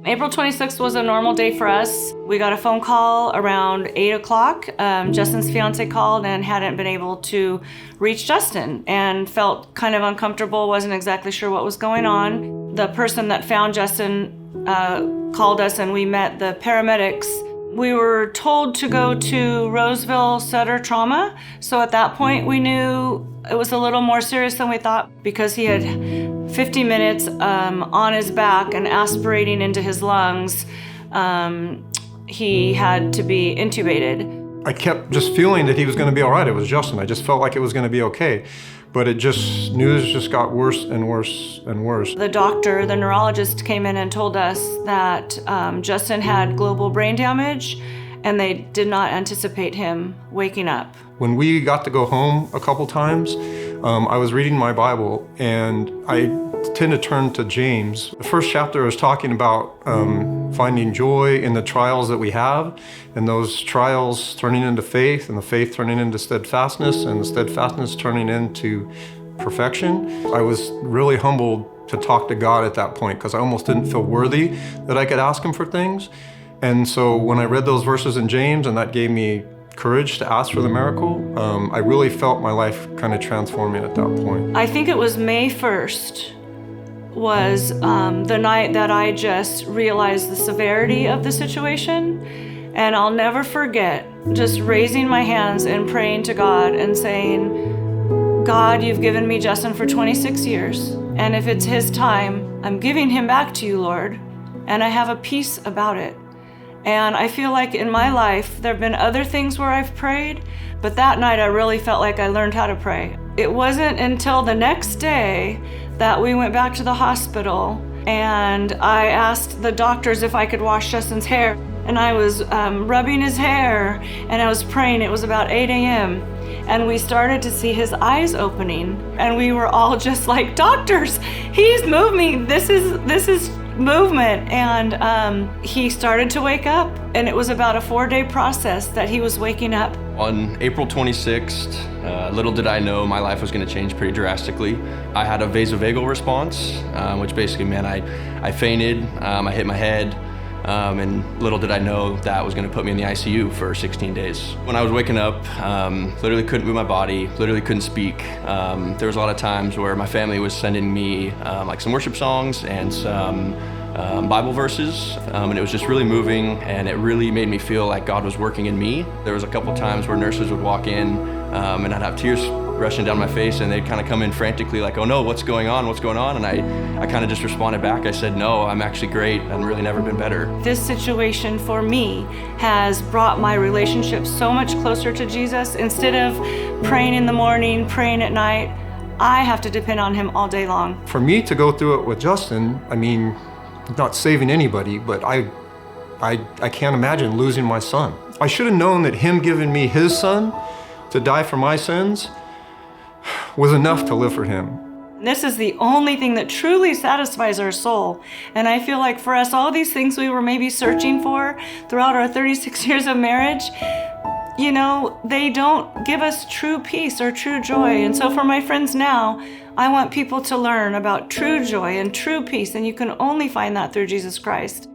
April 26th was a normal day for us. We got a phone call around 8 o'clock. Justin's fiance called and hadn't been able to reach Justin and felt kind of uncomfortable, wasn't exactly sure what was going on. The person that found Justin called us and we met the paramedics. We were told to go to Roseville Sutter Trauma. So at that point we knew it was a little more serious than we thought because he had 50 minutes on his back and aspirating into his lungs. He had to be intubated. I kept just feeling that he was going to be all right. It was Justin. I just felt like it was going to be okay. But news just got worse and worse and worse. The doctor, the neurologist came in and told us that Justin had global brain damage and they did not anticipate him waking up. When we got to go home a couple times, I was reading my Bible and I tend to turn to James. The first chapter is talking about finding joy in the trials that we have, and those trials turning into faith, and the faith turning into steadfastness, and the steadfastness turning into perfection. I was really humbled to talk to God at that point because I almost didn't feel worthy that I could ask him for things. And so when I read those verses in James, and that gave me courage to ask for the miracle, I really felt my life kind of transforming at that point. I think it was May 1st was the night that I just realized the severity of the situation. And I'll never forget just raising my hands and praying to God and saying, God, you've given me Justin for 26 years. And if it's his time, I'm giving him back to you, Lord. And I have a peace about it. And I feel like in my life, there have been other things where I've prayed, but that night I really felt like I learned how to pray. It wasn't until the next day that we went back to the hospital and I asked the doctors if I could wash Justin's hair. And I was rubbing his hair and I was praying. It was about 8 a.m. And we started to see his eyes opening. And we were all just like, doctors, he's moving. This is movement. And he started to wake up. And it was about a 4-day process that he was waking up. On April 26th, little did I know my life was going to change pretty drastically. I had a vasovagal response, which basically meant I fainted, I hit my head, and little did I know that was going to put me in the ICU for 16 days. When I was waking up, literally couldn't move my body, literally couldn't speak. There was a lot of times where my family was sending me like some worship songs and some Bible verses, and it was just really moving, and it really made me feel like God was working in me. There was a couple times where nurses would walk in, and I'd have tears rushing down my face, and they'd kind of come in frantically like, oh no, what's going on? And I kind of just responded back. I said, no, I'm actually great. I've really never been better. This situation for me has brought my relationship so much closer to Jesus. Instead of praying in the morning, praying at night, I have to depend on him all day long. For me to go through it with Justin, I mean, not saving anybody, but I can't imagine losing my son. I should have known that him giving me his son to die for my sins was enough to live for him. This is the only thing that truly satisfies our soul. And I feel like for us, all these things we were maybe searching for throughout our 36 years of marriage, you know, they don't give us true peace or true joy. And so for my friends now, I want people to learn about true joy and true peace, and you can only find that through Jesus Christ.